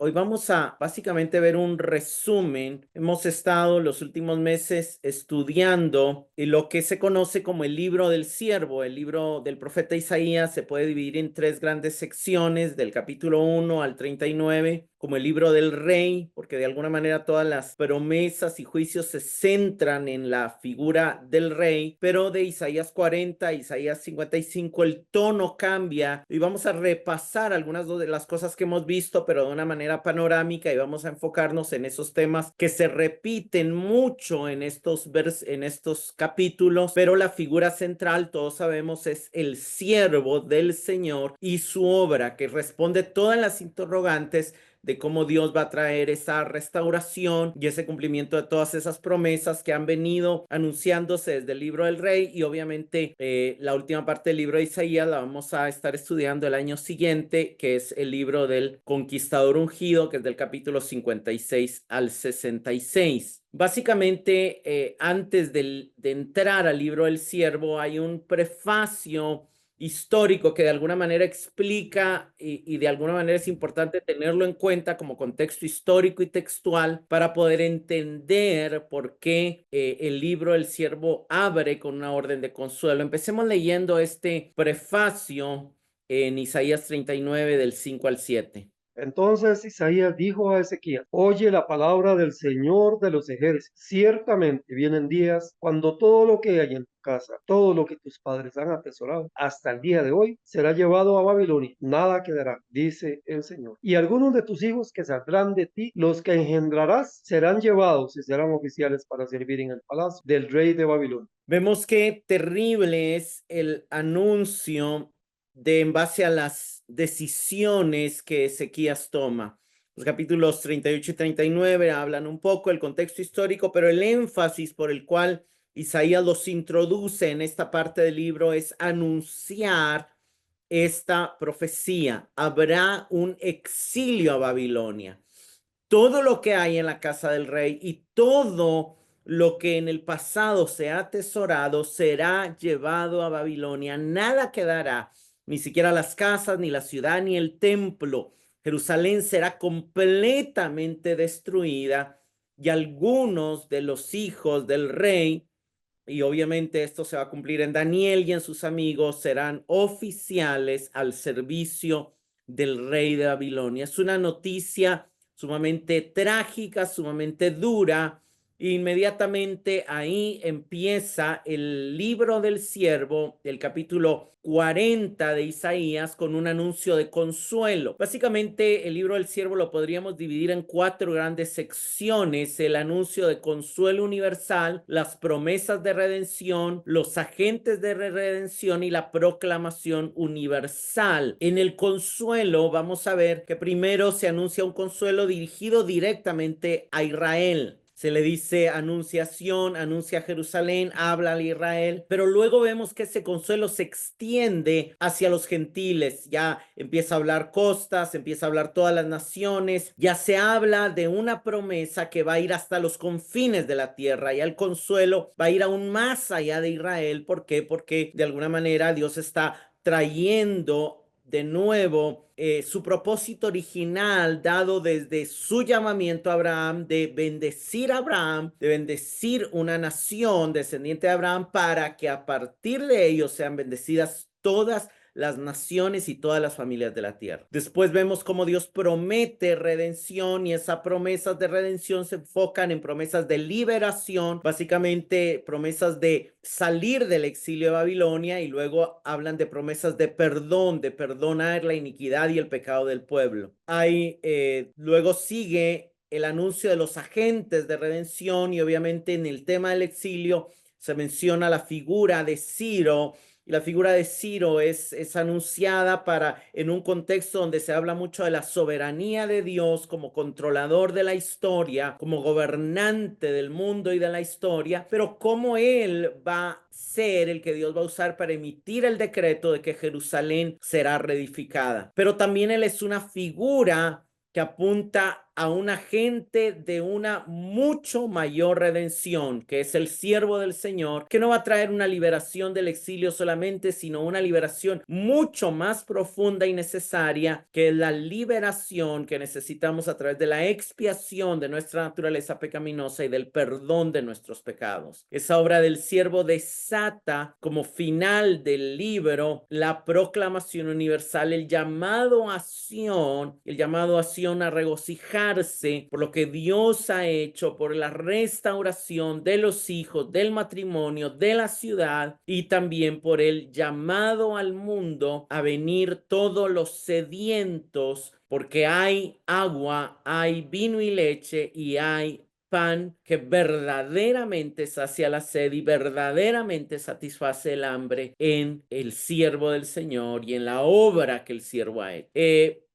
Hoy vamos a básicamente ver un resumen. Hemos estado los últimos meses estudiando lo que se conoce como el libro del siervo. El libro del profeta Isaías se puede dividir en tres grandes secciones, del capítulo 1 al 39, como el libro del rey, porque de alguna manera todas las promesas y juicios se centran en la figura del rey, pero de Isaías 40 a Isaías 55 el tono cambia y vamos a repasar algunas de las cosas que hemos visto, pero de una manera panorámica, y vamos a enfocarnos en esos temas que se repiten mucho en estos capítulos, pero la figura central, todos sabemos, es el siervo del Señor y su obra, que responde todas las interrogantes de cómo Dios va a traer esa restauración y ese cumplimiento de todas esas promesas que han venido anunciándose desde el libro del rey. Y obviamente la última parte del libro de Isaías la vamos a estar estudiando el año siguiente, que es el libro del conquistador ungido, que es del capítulo 56 al 66. Básicamente, antes de entrar al libro del siervo, hay un prefacio histórico que de alguna manera explica y de alguna manera es importante tenerlo en cuenta como contexto histórico y textual para poder entender por qué el libro del siervo abre con una orden de consuelo. Empecemos leyendo este prefacio en Isaías 39 del 5 al 7. Entonces Isaías dijo a Ezequías: Oye la palabra del Señor de los ejércitos. Ciertamente vienen días cuando todo lo que hay en tu casa, todo lo que tus padres han atesorado hasta el día de hoy, será llevado a Babilonia. Nada quedará, dice el Señor. Y algunos de tus hijos que saldrán de ti, los que engendrarás, serán llevados y serán oficiales para servir en el palacio del rey de Babilonia. Vemos qué terrible es el anuncio de en base a las decisiones que Ezequías toma. Los capítulos 38 y 39 hablan un poco del contexto histórico, pero el énfasis por el cual Isaías los introduce en esta parte del libro es anunciar esta profecía. Habrá un exilio a Babilonia. Todo lo que hay en la casa del rey y todo lo que en el pasado se ha atesorado será llevado a Babilonia. Nada quedará, ni siquiera las casas, ni la ciudad, ni el templo. Jerusalén será completamente destruida y algunos de los hijos del rey, y obviamente esto se va a cumplir en Daniel y en sus amigos, serán oficiales al servicio del rey de Babilonia. Es una noticia sumamente trágica, sumamente dura. Inmediatamente ahí empieza el libro del siervo, el capítulo 40 de Isaías, con un anuncio de consuelo. Básicamente el libro del siervo lo podríamos dividir en cuatro grandes secciones: el anuncio de consuelo universal, las promesas de redención, los agentes de redención y la proclamación universal. En el consuelo vamos a ver que primero se anuncia un consuelo dirigido directamente a Israel. Se le dice anunciación, anuncia Jerusalén, habla a Israel, pero luego vemos que ese consuelo se extiende hacia los gentiles. Ya empieza a hablar costas, empieza a hablar todas las naciones, ya se habla de una promesa que va a ir hasta los confines de la tierra. Ya el consuelo va a ir aún más allá de Israel. ¿Por qué? Porque de alguna manera Dios está trayendo de nuevo su propósito original dado desde su llamamiento a Abraham de Abraham, de bendecir una nación descendiente de Abraham, para que a partir de ellos sean bendecidas todas las naciones y todas las familias de la tierra. Después vemos cómo Dios promete redención, y esas promesas de redención se enfocan en promesas de liberación, básicamente promesas de salir del exilio de Babilonia, y luego hablan de promesas de perdonar la iniquidad y el pecado del pueblo. Luego sigue el anuncio de los agentes de redención, y obviamente en el tema del exilio se menciona la figura de Ciro. Y la figura de Ciro es anunciada en un contexto donde se habla mucho de la soberanía de Dios como controlador de la historia, como gobernante del mundo y de la historia, pero cómo él va a ser el que Dios va a usar para emitir el decreto de que Jerusalén será reedificada. Pero también él es una figura que apunta a un agente de una mucho mayor redención, que es el siervo del Señor, que no va a traer una liberación del exilio solamente, sino una liberación mucho más profunda y necesaria, que es la liberación que necesitamos a través de la expiación de nuestra naturaleza pecaminosa y del perdón de nuestros pecados. Esa obra del siervo desata como final del libro la proclamación universal, el llamado a Sión, a regocijarse por lo que Dios ha hecho, por la restauración de los hijos, del matrimonio, de la ciudad, y también por el llamado al mundo a venir todos los sedientos, porque hay agua, hay vino y leche y hay pan que verdaderamente sacia la sed y verdaderamente satisface el hambre en el siervo del Señor y en la obra que el siervo ha hecho.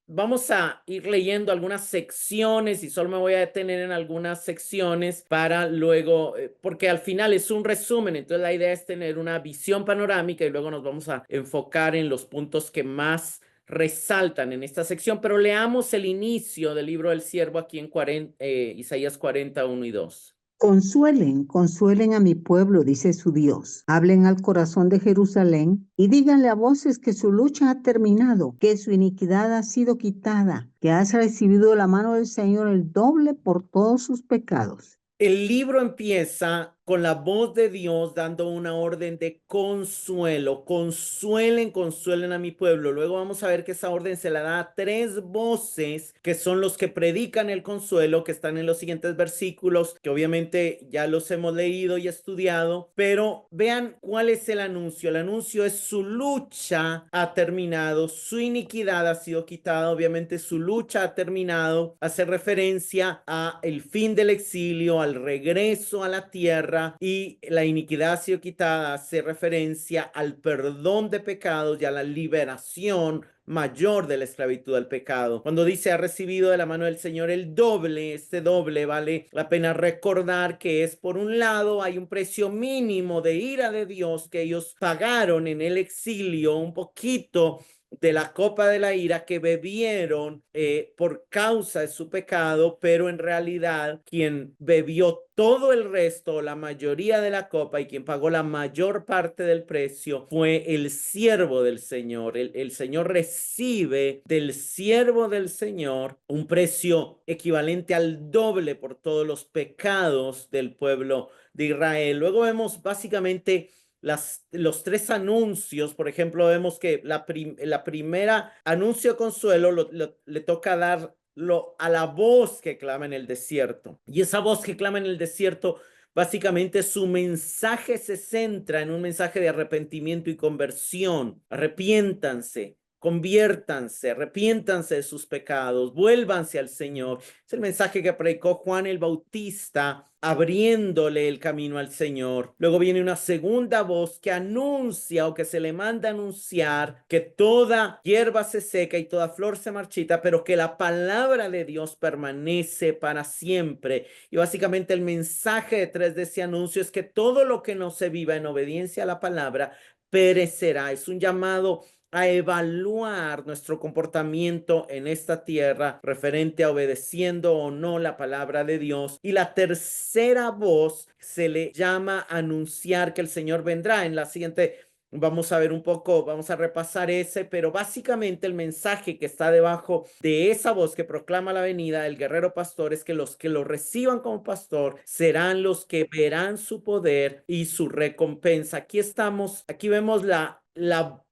Vamos a ir leyendo algunas secciones y solo me voy a detener en algunas secciones para luego, porque al final es un resumen, entonces la idea es tener una visión panorámica y luego nos vamos a enfocar en los puntos que más resaltan en esta sección, pero leamos el inicio del libro del siervo aquí en Isaías 41 y 2. Consuelen, consuelen a mi pueblo, dice su Dios. Hablen al corazón de Jerusalén y díganle a voces que su lucha ha terminado, que su iniquidad ha sido quitada, que has recibido la mano del Señor el doble por todos sus pecados. El libro empieza con la voz de Dios dando una orden de consuelo. Consuelen, consuelen a mi pueblo. Luego vamos a ver que esa orden se la da a tres voces que son los que predican el consuelo, que están en los siguientes versículos, que obviamente ya los hemos leído y estudiado, pero vean cuál es el anuncio. El anuncio es: su lucha ha terminado, su iniquidad ha sido quitada. Obviamente su lucha ha terminado, hace referencia a el fin del exilio, al regreso a la tierra, y la iniquidad ha sido quitada, hace referencia al perdón de pecados y a la liberación mayor de la esclavitud del pecado. Cuando dice ha recibido de la mano del Señor el doble, este doble vale la pena recordar que es, por un lado, hay un precio mínimo de ira de Dios que ellos pagaron en el exilio, un poquito de la copa de la ira que bebieron por causa de su pecado, pero en realidad quien bebió todo el resto, la mayoría de la copa, y quien pagó la mayor parte del precio fue el siervo del Señor. El Señor recibe del siervo del Señor un precio equivalente al doble por todos los pecados del pueblo de Israel. Luego vemos básicamente los tres anuncios. Por ejemplo, vemos que la primera anuncio de consuelo le toca darlo a la voz que clama en el desierto. Y esa voz que clama en el desierto, básicamente su mensaje se centra en un mensaje de arrepentimiento y conversión. Arrepiéntanse, conviértanse, arrepiéntanse de sus pecados, vuélvanse al Señor. Es el mensaje que predicó Juan el Bautista, abriéndole el camino al Señor. Luego viene una segunda voz que anuncia, o que se le manda anunciar, que toda hierba se seca y toda flor se marchita, pero que la palabra de Dios permanece para siempre. Y básicamente el mensaje detrás de ese anuncio es que todo lo que no se viva en obediencia a la palabra perecerá. Es un llamado a evaluar nuestro comportamiento en esta tierra referente a obedeciendo o no la palabra de Dios. Y la tercera voz se le llama a anunciar que el Señor vendrá. En la siguiente vamos a ver un poco, vamos a repasar ese, pero básicamente el mensaje que está debajo de esa voz que proclama la venida del guerrero pastor es que los que lo reciban como pastor serán los que verán su poder y su recompensa. Aquí vemos la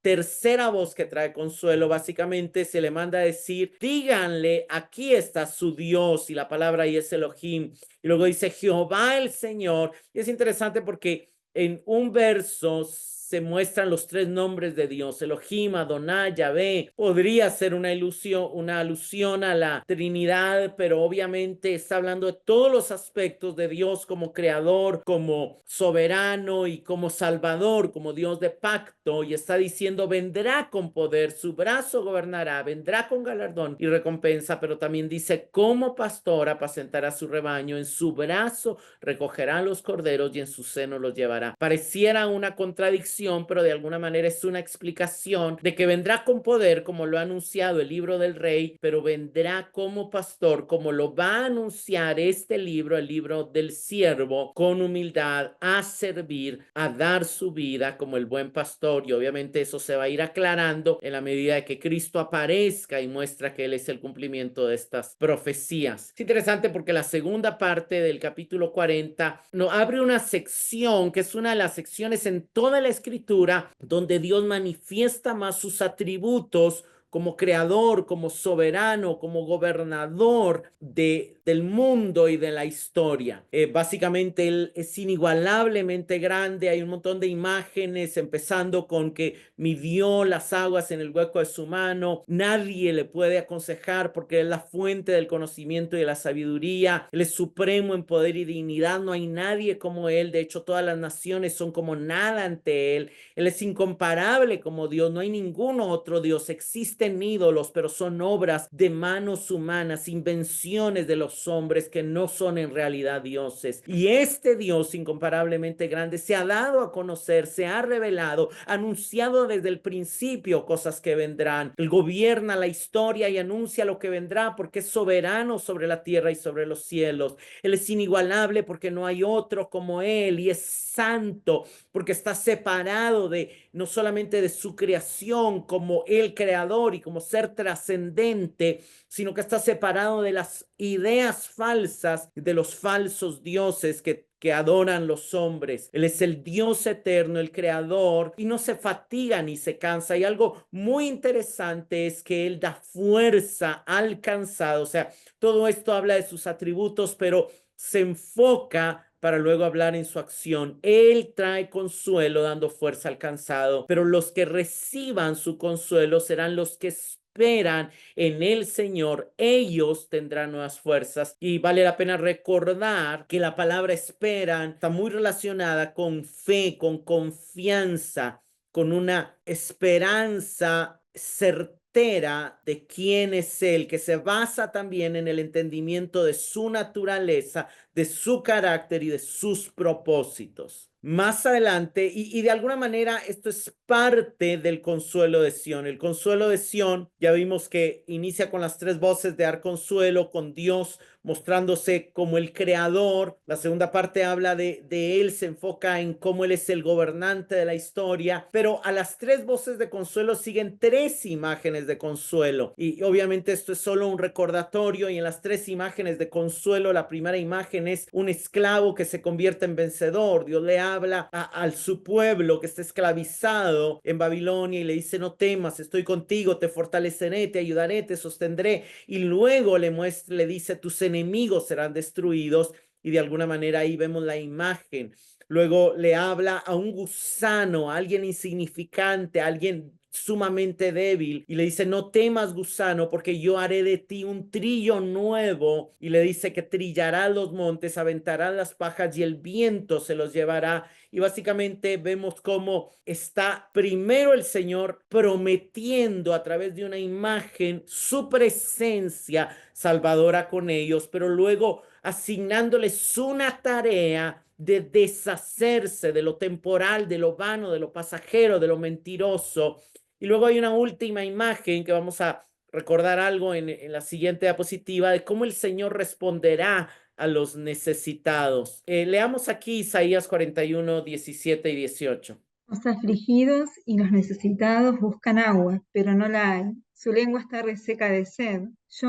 tercera voz que trae consuelo. Básicamente se le manda a decir: díganle, aquí está su Dios, y la palabra ahí es Elohim. Y luego dice Jehová el Señor. Y es interesante porque en un verso se muestran los tres nombres de Dios: Elohim, Adonai, Yahvé. Podría ser una alusión a la Trinidad, pero obviamente está hablando de todos los aspectos de Dios como creador, como soberano y como salvador, como Dios de pacto. Y está diciendo: vendrá con poder, su brazo gobernará, vendrá con galardón y recompensa. Pero también dice: como pastor apacentará su rebaño, en su brazo recogerá los corderos y en su seno los llevará. Pareciera una contradicción, explicación, pero de alguna manera es una explicación de que vendrá con poder, como lo ha anunciado el libro del rey, pero vendrá como pastor, como lo va a anunciar este libro, el libro del siervo, con humildad, a servir, a dar su vida como el buen pastor. Y obviamente eso se va a ir aclarando en la medida de que Cristo aparezca y muestra que Él es el cumplimiento de estas profecías. Es interesante porque la segunda parte del capítulo 40 nos abre una sección que es una de las secciones en toda la escritura donde Dios manifiesta más sus atributos como creador, como soberano, como gobernador del mundo y de la historia. Básicamente Él es inigualablemente grande. Hay un montón de imágenes, empezando con que midió las aguas en el hueco de su mano. Nadie le puede aconsejar porque Él es la fuente del conocimiento y de la sabiduría. Él es supremo en poder y dignidad. No hay nadie como Él. De hecho, todas las naciones son como nada ante Él. Él es incomparable como Dios. No hay ningún otro Dios. Existen ídolos, pero son obras de manos humanas, invenciones de los hombres que no son en realidad dioses. Y este Dios incomparablemente grande se ha dado a conocer, se ha revelado, anunciado desde el principio cosas que vendrán. Él gobierna la historia y anuncia lo que vendrá porque es soberano sobre la tierra y sobre los cielos. Él es inigualable porque no hay otro como Él, y es santo porque está separado no solamente de su creación como el creador y como ser trascendente, sino que está separado de las ideas falsas, de los falsos dioses que adoran los hombres. Él es el Dios eterno, el creador, y no se fatiga ni se cansa. Y algo muy interesante es que Él da fuerza al cansado. O sea, todo esto habla de sus atributos, pero se enfoca para luego hablar en su acción. Él trae consuelo dando fuerza al cansado, pero los que reciban su consuelo serán los que esperan en el Señor. Ellos tendrán nuevas fuerzas. Y vale la pena recordar que la palabra esperan está muy relacionada con fe, con confianza, con una esperanza certera de quién es Él, que se basa también en el entendimiento de su naturaleza, de su carácter y de sus propósitos. Más adelante, y de alguna manera esto es parte del consuelo de Sión. El consuelo de Sión, ya vimos que inicia con las tres voces de dar consuelo, con Dios mostrándose como el creador. La segunda parte habla de Él, se enfoca en cómo Él es el gobernante de la historia, pero a las tres voces de consuelo siguen tres imágenes de consuelo. Y obviamente esto es solo un recordatorio, y en las tres imágenes de consuelo, la primera imagen es un esclavo que se convierte en vencedor. Dios le habla a su pueblo que está esclavizado en Babilonia y le dice: no temas, estoy contigo, te fortaleceré, te ayudaré, te sostendré. Y luego le dice: tus enemigos serán destruidos. Y de alguna manera ahí vemos la imagen. Luego le habla a un gusano, a alguien insignificante, a alguien sumamente débil, y le dice: no temas, gusano, porque yo haré de ti un trillo nuevo. Y le dice que trillará los montes, aventará las pajas y el viento se los llevará. Y básicamente vemos cómo está primero el Señor prometiendo a través de una imagen su presencia salvadora con ellos, pero luego asignándoles una tarea de deshacerse de lo temporal, de lo vano, de lo pasajero, de lo mentiroso. Y luego hay una última imagen que vamos a recordar algo en la siguiente diapositiva, de cómo el Señor responderá a los necesitados. Leamos aquí Isaías 41, 17 y 18. Los afligidos y los necesitados buscan agua, pero no la hay. Su lengua está reseca de sed. Yo,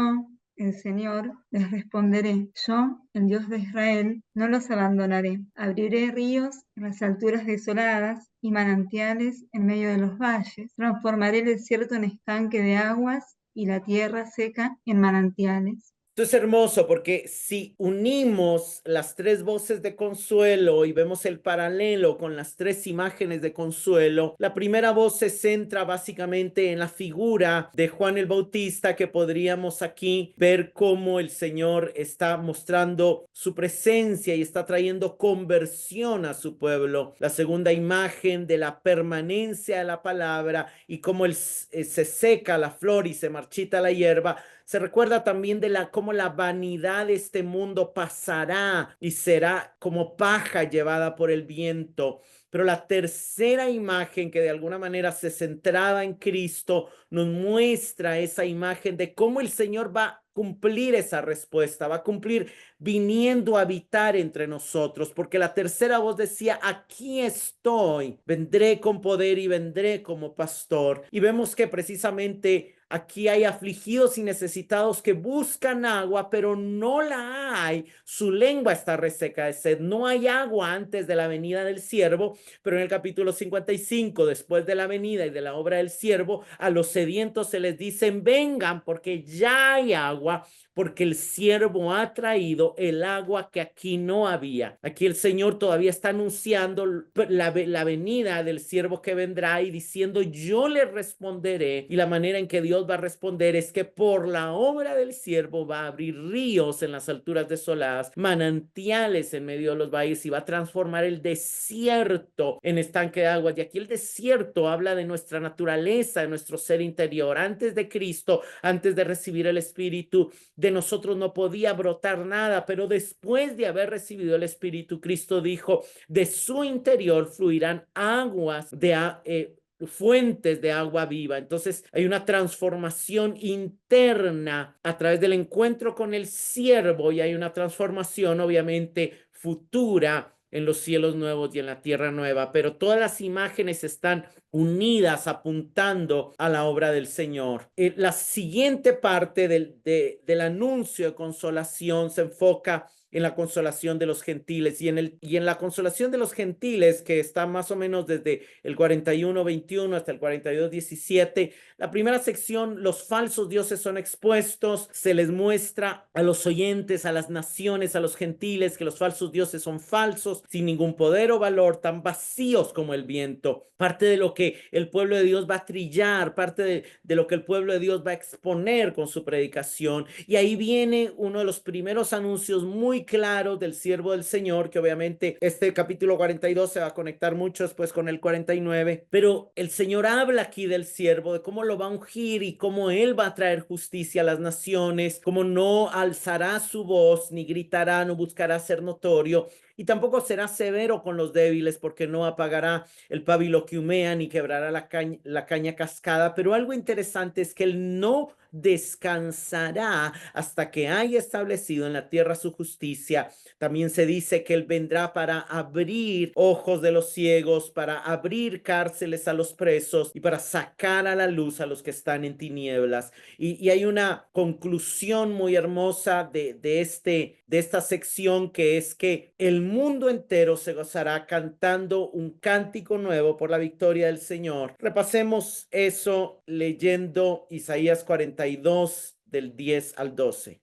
el Señor, les responderé. Yo, el Dios de Israel, no los abandonaré. Abriré ríos en las alturas desoladas y manantiales en medio de los valles. Transformaré el desierto en estanque de aguas y la tierra seca en manantiales. Esto es hermoso porque si unimos las tres voces de consuelo y vemos el paralelo con las tres imágenes de consuelo, la primera voz se centra básicamente en la figura de Juan el Bautista, que podríamos aquí ver cómo el Señor está mostrando su presencia y está trayendo conversión a su pueblo. La segunda imagen de la permanencia de la palabra y cómo se seca la flor y se marchita la hierba, Se recuerda también de cómo la vanidad de este mundo pasará y será como paja llevada por el viento. Pero la tercera imagen, que de alguna manera se centraba en Cristo, nos muestra esa imagen de cómo el Señor va a cumplir esa respuesta, va a cumplir viniendo a habitar entre nosotros, porque la tercera voz decía: aquí estoy, vendré con poder y vendré como pastor. Y vemos que precisamente aquí hay afligidos y necesitados que buscan agua, pero no la hay. Su lengua está reseca de sed. No hay agua antes de la venida del siervo, pero en el capítulo 55, después de la venida y de la obra del siervo, a los sedientos se les dicen: vengan, porque ya hay agua, porque el siervo ha traído el agua que aquí no había. Aquí el Señor todavía está anunciando la venida del siervo que vendrá y diciendo: yo le responderé. Y la manera en que Dios va a responder es que por la obra del siervo va a abrir ríos en las alturas desoladas, manantiales en medio de los valles, y va a transformar el desierto en estanque de aguas. Y aquí el desierto habla de nuestra naturaleza, de nuestro ser interior. Antes de Cristo, antes de recibir el Espíritu, de nosotros no podía brotar nada, pero después de haber recibido el Espíritu, Cristo dijo: de su interior fluirán aguas fuentes de agua viva. Entonces hay una transformación interna a través del encuentro con el siervo, y hay una transformación obviamente futura en los cielos nuevos y en la tierra nueva, pero todas las imágenes están unidas apuntando a la obra del Señor. La siguiente parte del anuncio de consolación se enfoca en la consolación de los gentiles, y en la consolación de los gentiles, que está más o menos desde el 41:21 hasta el 42:17. La primera sección, los falsos dioses son expuestos, se les muestra a los oyentes, a las naciones, a los gentiles, que los falsos dioses son falsos, sin ningún poder o valor, tan vacíos como el viento. Parte de lo que el pueblo de Dios va a trillar, parte de lo que el pueblo de Dios va a exponer con su predicación. Y ahí viene uno de los primeros anuncios muy claros del siervo del Señor, que obviamente este capítulo 42 se va a conectar mucho después con el 49, pero el Señor habla aquí del siervo, de cómo lo va a ungir y cómo él va a traer justicia a las naciones, cómo no alzará su voz, ni gritará, no buscará ser notorio, y tampoco será severo con los débiles, porque no apagará el pábilo que humea, ni quebrará la caña cascada. Pero algo interesante es que él no descansará hasta que haya establecido en la tierra su justicia. También se dice que él vendrá para abrir ojos de los ciegos, para abrir cárceles a los presos y para sacar a la luz a los que están en tinieblas. Y hay una conclusión muy hermosa de esta sección, que es que el mundo entero se gozará cantando un cántico nuevo por la victoria del Señor. Repasemos eso leyendo Isaías 42 del 10 al 12.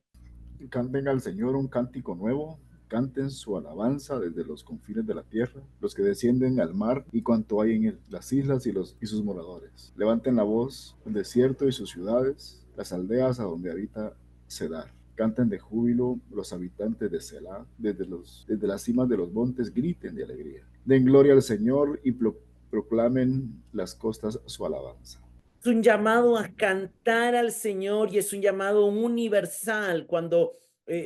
Canten al Señor un cántico nuevo, canten su alabanza desde los confines de la tierra, los que descienden al mar y cuanto hay en él, las islas y sus moradores. Levanten la voz, el desierto y sus ciudades, las aldeas a donde habita Cedar. Canten de júbilo los habitantes de Selah, desde las cimas de los montes griten de alegría. Den gloria al Señor y proclamen las costas su alabanza. Es un llamado a cantar al Señor, y es un llamado universal.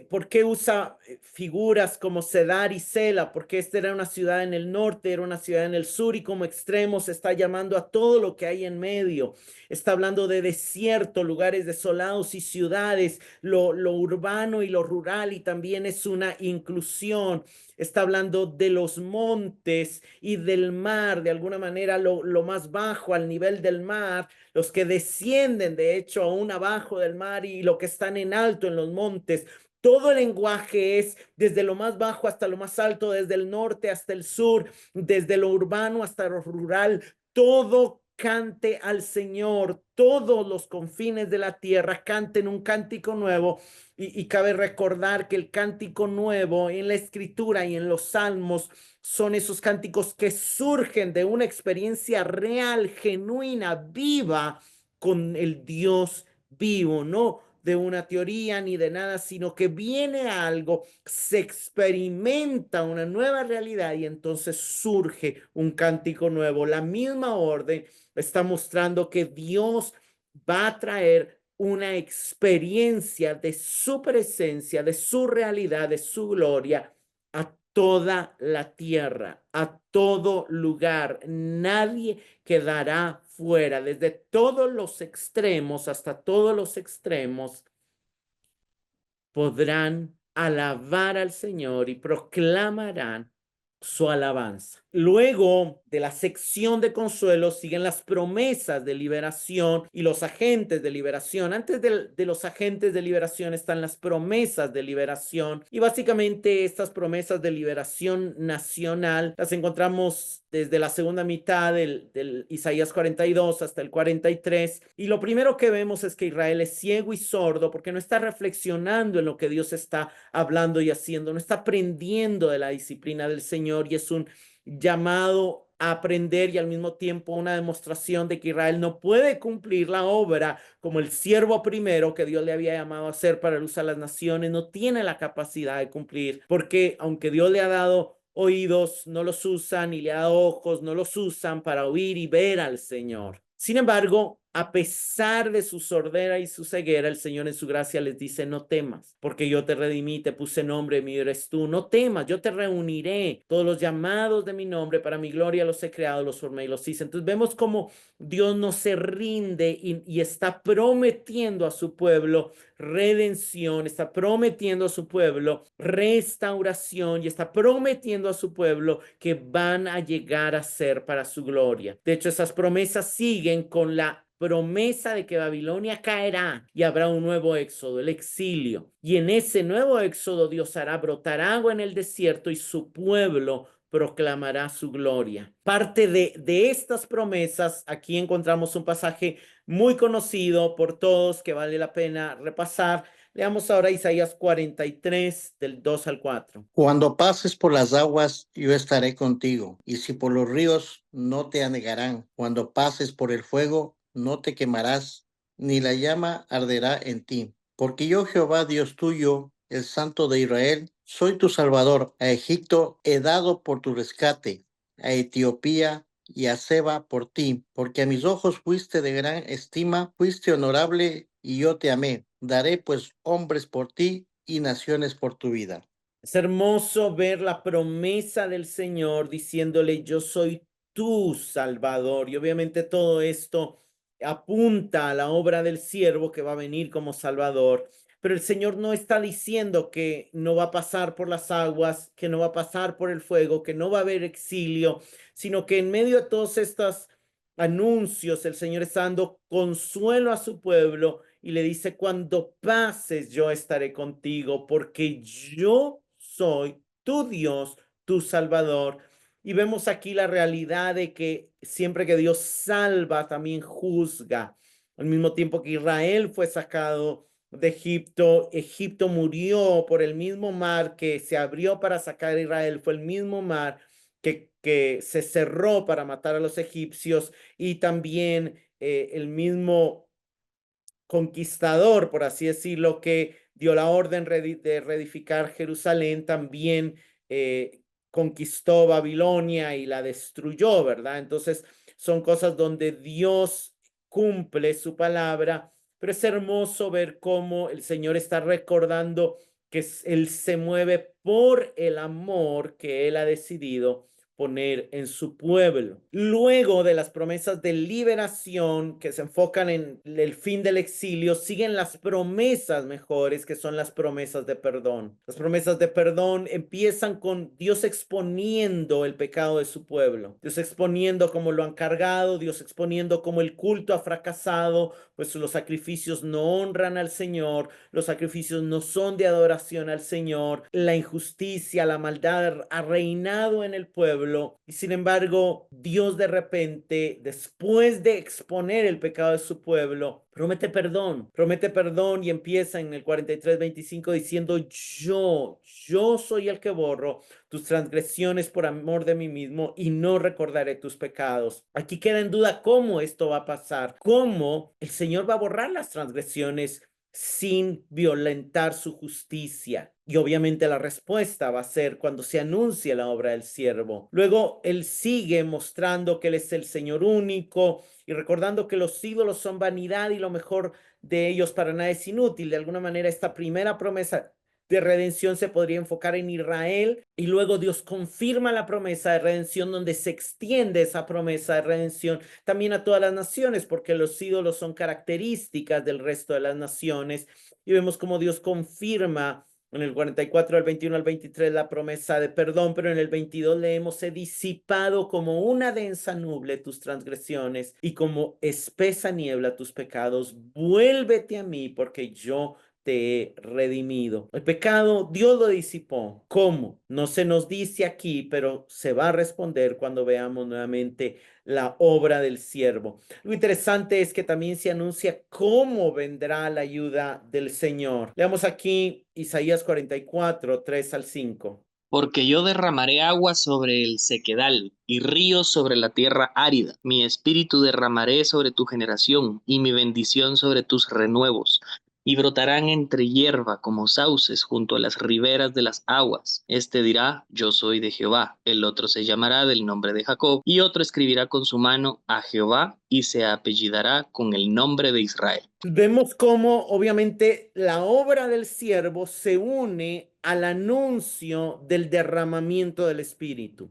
¿Por qué usa figuras como Cedar y Sela? Porque esta era una ciudad en el norte, era una ciudad en el sur, y como extremos está llamando a todo lo que hay en medio. Está hablando de desierto, lugares desolados, y ciudades, lo urbano y lo rural, y también es una inclusión. Está hablando de los montes y del mar, de alguna manera lo más bajo, al nivel del mar, los que descienden de hecho aún abajo del mar, y lo que están en alto en los montes. Todo el lenguaje es desde lo más bajo hasta lo más alto, desde el norte hasta el sur, desde lo urbano hasta lo rural. Todo cante al Señor, todos los confines de la tierra canten un cántico nuevo. Y cabe recordar que el cántico nuevo en la escritura y en los salmos son esos cánticos que surgen de una experiencia real, genuina, viva con el Dios vivo, no de una teoría ni de nada, sino que viene algo, se experimenta una nueva realidad, y entonces surge un cántico nuevo. La misma orden está mostrando que Dios va a traer una experiencia de su presencia, de su realidad, de su gloria a toda la tierra, a todo lugar. Nadie quedará fuera, desde todos los extremos hasta todos los extremos podrán alabar al Señor y proclamarán su alabanza. Luego de la sección de consuelo siguen las promesas de liberación y los agentes de liberación. Antes de los agentes de liberación están las promesas de liberación, y básicamente estas promesas de liberación nacional las encontramos desde la segunda mitad del Isaías 42 hasta el 43, y lo primero que vemos es que Israel es ciego y sordo porque no está reflexionando en lo que Dios está hablando y haciendo, no está aprendiendo de la disciplina del Señor, y es un llamado a aprender y al mismo tiempo una demostración de que Israel no puede cumplir la obra como el siervo primero que Dios le había llamado a hacer para el uso de las naciones. No tiene la capacidad de cumplir porque aunque Dios le ha dado oídos, no los usan, y le ha dado ojos, no los usan para oír y ver al Señor. Sin embargo, a pesar de su sordera y su ceguera, el Señor en su gracia les dice: no temas, porque yo te redimí, te puse nombre, mío eres tú. No temas, yo te reuniré. Todos los llamados de mi nombre, para mi gloria los he creado, los formé y los hice. Entonces vemos cómo Dios no se rinde y está prometiendo a su pueblo redención, está prometiendo a su pueblo restauración, y está prometiendo a su pueblo que van a llegar a ser para su gloria. De hecho, esas promesas siguen con la promesa de que Babilonia caerá y habrá un nuevo éxodo, el exilio. Y en ese nuevo éxodo Dios hará brotar agua en el desierto y su pueblo proclamará su gloria. Parte de estas promesas, aquí encontramos un pasaje muy conocido por todos que vale la pena repasar. Leamos ahora Isaías 43, del 2 al 4. Cuando pases por las aguas, yo estaré contigo, y si por los ríos, no te anegarán. Cuando pases por el fuego, no te quemarás, ni la llama arderá en ti. Porque yo, Jehová, Dios tuyo, el Santo de Israel, soy tu Salvador. A Egipto he dado por tu rescate, a Etiopía y a Seba por ti, porque a mis ojos fuiste de gran estima, fuiste honorable, y yo te amé. Daré pues hombres por ti y naciones por tu vida. Es hermoso ver la promesa del Señor diciéndole: yo soy tu Salvador. Y obviamente todo esto apunta a la obra del siervo que va a venir como Salvador. Pero el Señor no está diciendo que no va a pasar por las aguas, que no va a pasar por el fuego, que no va a haber exilio, sino que en medio de todos estos anuncios el Señor está dando consuelo a su pueblo y le dice: cuando pases yo estaré contigo, porque yo soy tu Dios, tu Salvador. Y vemos aquí la realidad de que siempre que Dios salva, también juzga. Al mismo tiempo que Israel fue sacado de Egipto, Egipto murió por el mismo mar que se abrió para sacar a Israel. Fue el mismo mar que se cerró para matar a los egipcios, y también el mismo conquistador, por así decirlo, que dio la orden de reedificar Jerusalén, también conquistó Babilonia y la destruyó, ¿verdad? Entonces son cosas donde Dios cumple su palabra, pero es hermoso ver cómo el Señor está recordando que Él se mueve por el amor que Él ha decidido poner en su pueblo. Luego de las promesas de liberación que se enfocan en el fin del exilio, siguen las promesas mejores, que son las promesas de perdón. Las promesas de perdón empiezan con Dios exponiendo el pecado de su pueblo, Dios exponiendo cómo lo han cargado, Dios exponiendo cómo el culto ha fracasado, pues los sacrificios no honran al Señor, los sacrificios no son de adoración al Señor, la injusticia, la maldad ha reinado en el pueblo. Y sin embargo, Dios de repente, después de exponer el pecado de su pueblo, promete perdón, y empieza en el 43:25 diciendo: yo soy el que borro tus transgresiones por amor de mí mismo, y no recordaré tus pecados. Aquí queda en duda cómo esto va a pasar, cómo el Señor va a borrar las transgresiones sin violentar su justicia. Y obviamente la respuesta va a ser cuando se anuncie la obra del siervo. Luego él sigue mostrando que él es el Señor único y recordando que los ídolos son vanidad y lo mejor de ellos para nada es inútil. De alguna manera, esta primera promesa de redención se podría enfocar en Israel y luego Dios confirma la promesa de redención donde se extiende esa promesa de redención también a todas las naciones, porque los ídolos son características del resto de las naciones, y vemos cómo Dios confirma en el 44 al 21 al 23 la promesa de perdón, pero en el 22 leemos: he disipado como una densa nube tus transgresiones y como espesa niebla tus pecados. Vuélvete a mí, porque yo te he redimido. El pecado Dios lo disipó. ¿Cómo? No se nos dice aquí, pero se va a responder cuando veamos nuevamente la obra del siervo. Lo interesante es que también se anuncia cómo vendrá la ayuda del Señor. Leamos aquí Isaías 44, 3 al 5. Porque yo derramaré agua sobre el sequedal y ríos sobre la tierra árida. Mi espíritu derramaré sobre tu generación y mi bendición sobre tus renuevos. Y brotarán entre hierba como sauces junto a las riberas de las aguas. Este dirá: yo soy de Jehová. El otro se llamará del nombre de Jacob, y otro escribirá con su mano: a Jehová, y se apellidará con el nombre de Israel. Vemos cómo obviamente la obra del siervo se une al anuncio del derramamiento del Espíritu.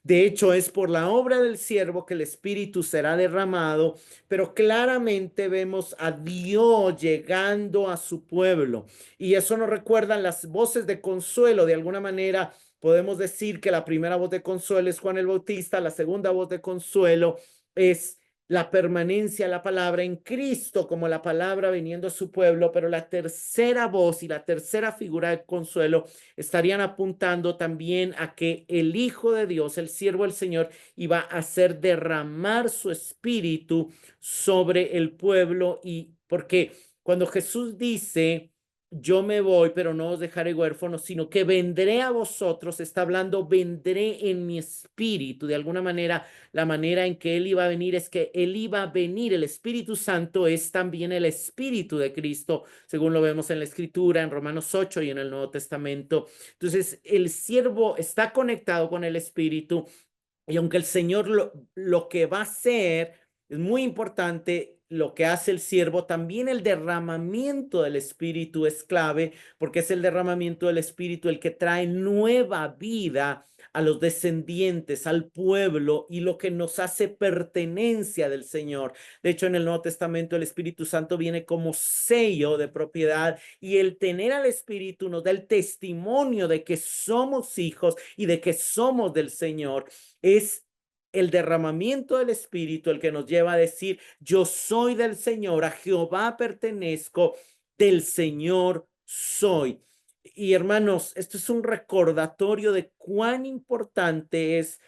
De hecho, es por la obra del siervo que el Espíritu será derramado, pero claramente vemos a Dios llegando a su pueblo. Y eso nos recuerdan las voces de consuelo. De alguna manera, podemos decir que la primera voz de consuelo es Juan el Bautista, la segunda voz de consuelo es la permanencia de la palabra en Cristo como la palabra viniendo a su pueblo, pero la tercera voz y la tercera figura de consuelo estarían apuntando también a que el Hijo de Dios, el siervo del Señor, iba a hacer derramar su espíritu sobre el pueblo. Y porque cuando Jesús dice: yo me voy, pero no os dejaré huérfanos, sino que vendré a vosotros, está hablando, vendré en mi espíritu. De alguna manera, la manera en que él iba a venir es que él iba a venir. El Espíritu Santo es también el Espíritu de Cristo, según lo vemos en la Escritura, en Romanos 8 y en el Nuevo Testamento. Entonces, el siervo está conectado con el Espíritu, y aunque el Señor lo que va a hacer es muy importante, lo que hace el siervo, también el derramamiento del Espíritu es clave, porque es el derramamiento del Espíritu el que trae nueva vida a los descendientes, al pueblo, y lo que nos hace pertenencia del Señor. De hecho, en el Nuevo Testamento el Espíritu Santo viene como sello de propiedad, y el tener al Espíritu nos da el testimonio de que somos hijos y de que somos del Señor. Es el derramamiento del Espíritu el que nos lleva a decir: yo soy del Señor, a Jehová pertenezco, del Señor soy. Y hermanos, esto es un recordatorio de cuán importante es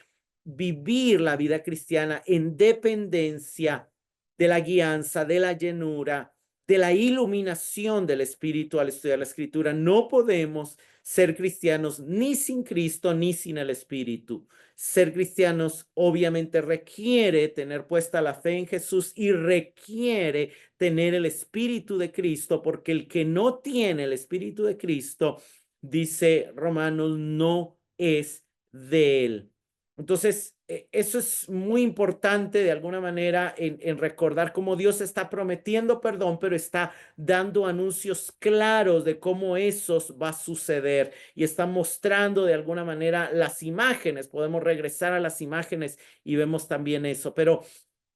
vivir la vida cristiana en dependencia de la guianza, de la llenura, de la iluminación del Espíritu al estudiar la Escritura. No podemos ser cristianos ni sin Cristo ni sin el Espíritu. Ser cristianos obviamente requiere tener puesta la fe en Jesús y requiere tener el Espíritu de Cristo, porque el que no tiene el Espíritu de Cristo, dice Romanos, no es de él. Entonces, eso es muy importante de alguna manera en recordar cómo Dios está prometiendo perdón, pero está dando anuncios claros de cómo eso va a suceder, y está mostrando de alguna manera las imágenes. Podemos regresar a las imágenes y vemos también eso, pero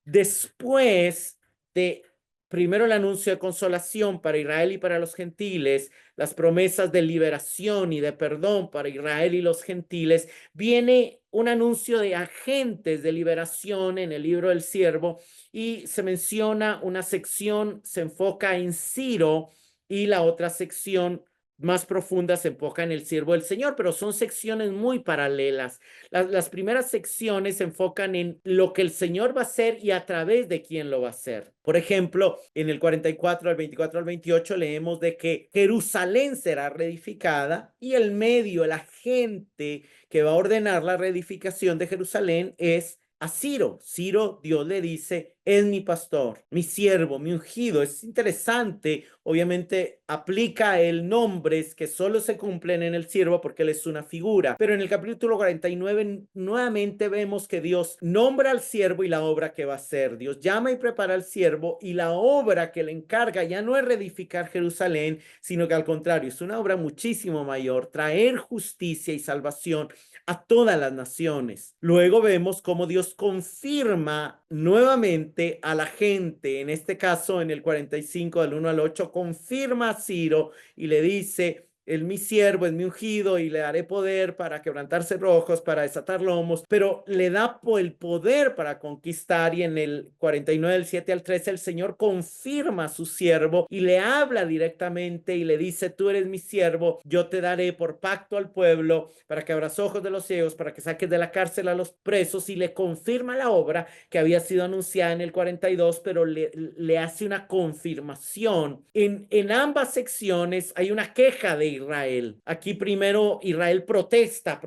después de primero el anuncio de consolación para Israel y para los gentiles, las promesas de liberación y de perdón para Israel y los gentiles, viene un anuncio de agentes de liberación en el libro del siervo, y se menciona una sección, se enfoca en Ciro, y la otra sección más profunda se enfoca en el siervo del Señor, pero son secciones muy paralelas. Las primeras secciones se enfocan en lo que el Señor va a hacer y a través de quién lo va a hacer. Por ejemplo, en el 44 al 24 al 28 leemos de que Jerusalén será reedificada, y el medio, el agente que va a ordenar la reedificación de Jerusalén es a Ciro. Ciro, Dios le dice: es mi pastor, mi siervo, mi ungido. Es interesante, obviamente aplica el nombres que solo se cumplen en el siervo porque él es una figura, pero en el capítulo 49 nuevamente vemos que Dios nombra al siervo y la obra que va a hacer. Dios llama y prepara al siervo, y la obra que le encarga ya no es reedificar Jerusalén, sino que al contrario, es una obra muchísimo mayor, traer justicia y salvación a todas las naciones. Luego vemos cómo Dios confirma nuevamente a la gente, en este caso en el 45 del 1 al 8, confirma a Ciro y le dice: es mi siervo, es mi ungido, y le daré poder para quebrantar cerrojos, para desatar lomos, pero le da el poder para conquistar. Y en el 49 del 7 al 13 el Señor confirma a su siervo y le habla directamente y le dice: tú eres mi siervo, yo te daré por pacto al pueblo, para que abras ojos de los ciegos, para que saques de la cárcel a los presos, y le confirma la obra que había sido anunciada en el 42, pero le hace una confirmación. En ambas secciones hay una queja de Israel. Aquí primero Israel protesta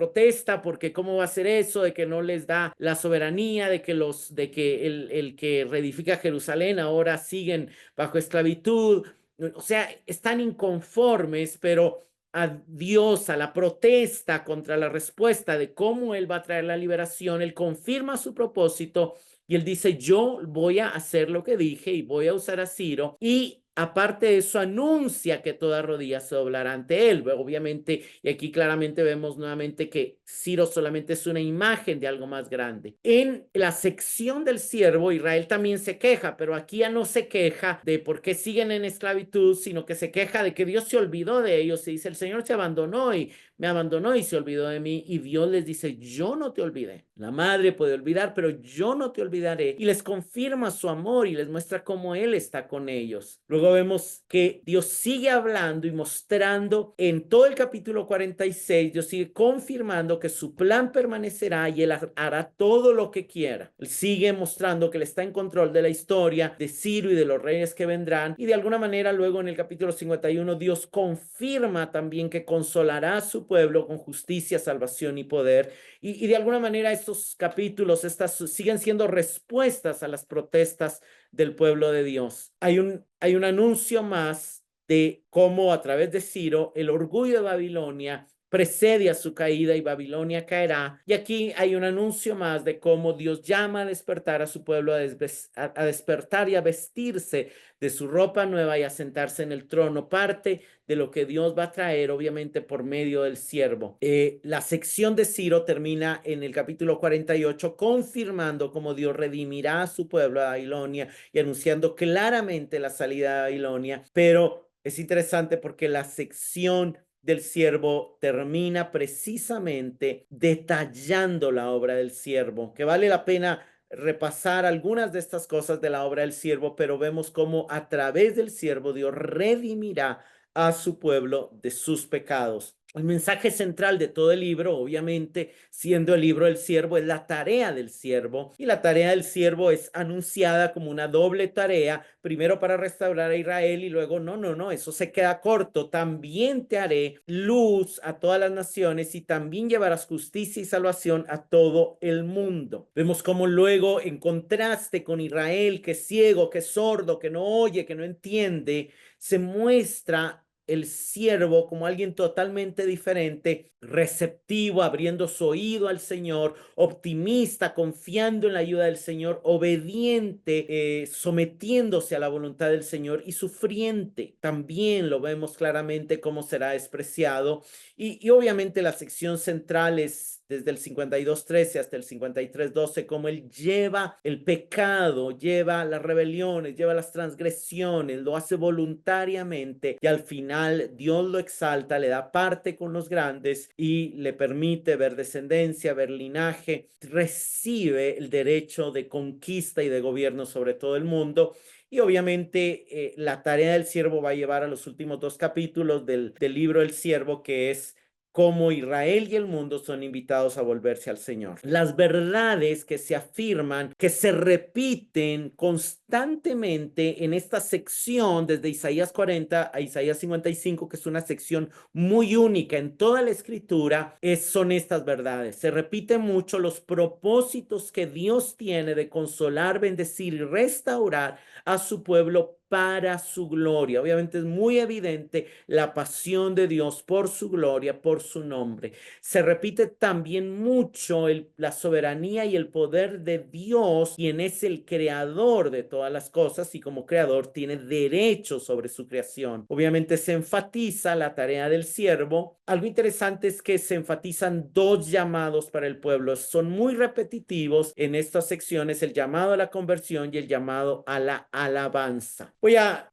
porque cómo va a ser eso, de que no les da la soberanía, de que el que reedifica Jerusalén ahora siguen bajo esclavitud. O sea, están inconformes, pero a Dios, a la protesta contra la respuesta de cómo él va a traer la liberación, él confirma su propósito y él dice: yo voy a hacer lo que dije y voy a usar a Ciro. Y aparte de eso, anuncia que toda rodilla se doblará ante él. Obviamente, y aquí claramente vemos nuevamente que Ciro solamente es una imagen de algo más grande. En la sección del siervo, Israel también se queja, pero aquí ya no se queja de por qué siguen en esclavitud, sino que se queja de que Dios se olvidó de ellos y dice: el Señor se abandonó y me abandonó y se olvidó de mí. Y Dios les dice: yo no te olvidé. La madre puede olvidar, pero yo no te olvidaré. Y les confirma su amor y les muestra cómo Él está con ellos. Luego vemos que Dios sigue hablando y mostrando en todo el capítulo 46, Dios sigue confirmando que su plan permanecerá y Él hará todo lo que quiera. Él sigue mostrando que Él está en control de la historia de Ciro y de los reyes que vendrán. Y de alguna manera luego en el capítulo 51 Dios confirma también que consolará a su pueblo con justicia, salvación y poder. Y de alguna manera estos capítulos siguen siendo respuestas a las protestas del pueblo de Dios. Hay un anuncio más de cómo a través de Ciro el orgullo de Babilonia precede a su caída y Babilonia caerá. Y aquí hay un anuncio más de cómo Dios llama a despertar a su pueblo, a despertar y a vestirse de su ropa nueva y a sentarse en el trono. Parte de lo que Dios va a traer, obviamente, por medio del siervo. La sección de Ciro termina en el capítulo 48, confirmando cómo Dios redimirá a su pueblo, a Babilonia, y anunciando claramente la salida de Babilonia. Pero es interesante porque la sección del siervo termina precisamente detallando la obra del siervo, que vale la pena repasar algunas de estas cosas de la obra del siervo, pero vemos cómo a través del siervo Dios redimirá a su pueblo de sus pecados. El mensaje central de todo el libro, obviamente, siendo el libro del siervo, es la tarea del siervo, y la tarea del siervo es anunciada como una doble tarea, primero para restaurar a Israel y luego no, eso se queda corto. También te haré luz a todas las naciones y también llevarás justicia y salvación a todo el mundo. Vemos cómo luego, en contraste con Israel, que es ciego, que es sordo, que no oye, que no entiende, se muestra el siervo como alguien totalmente diferente, receptivo, abriendo su oído al Señor, optimista, confiando en la ayuda del Señor, obediente, sometiéndose a la voluntad del Señor, y sufriente. También lo vemos claramente cómo será despreciado. Y obviamente la sección central es desde el 52:13 hasta el 53:12, como él lleva el pecado, lleva las rebeliones, lleva las transgresiones, lo hace voluntariamente, y al final Dios lo exalta, le da parte con los grandes y le permite ver descendencia, ver linaje, recibe el derecho de conquista y de gobierno sobre todo el mundo. Y obviamente la tarea del siervo va a llevar a los últimos 2 capítulos del libro del siervo, que es cómo Israel y el mundo son invitados a volverse al Señor. Las verdades que se afirman, que se repiten constantemente en esta sección desde Isaías 40 a Isaías 55, que es una sección muy única en toda la escritura, son estas verdades. Se repite mucho los propósitos que Dios tiene de consolar, bendecir y restaurar a su pueblo para su gloria. Obviamente es muy evidente la pasión de Dios por su gloria, por su nombre. Se repite también mucho la soberanía y el poder de Dios, quien es el creador de todas las cosas y como creador tiene derecho sobre su creación. Obviamente se enfatiza la tarea del siervo. Algo interesante es que se enfatizan dos llamados para el pueblo. Son muy repetitivos en estas secciones: el llamado a la conversión y el llamado a la alabanza.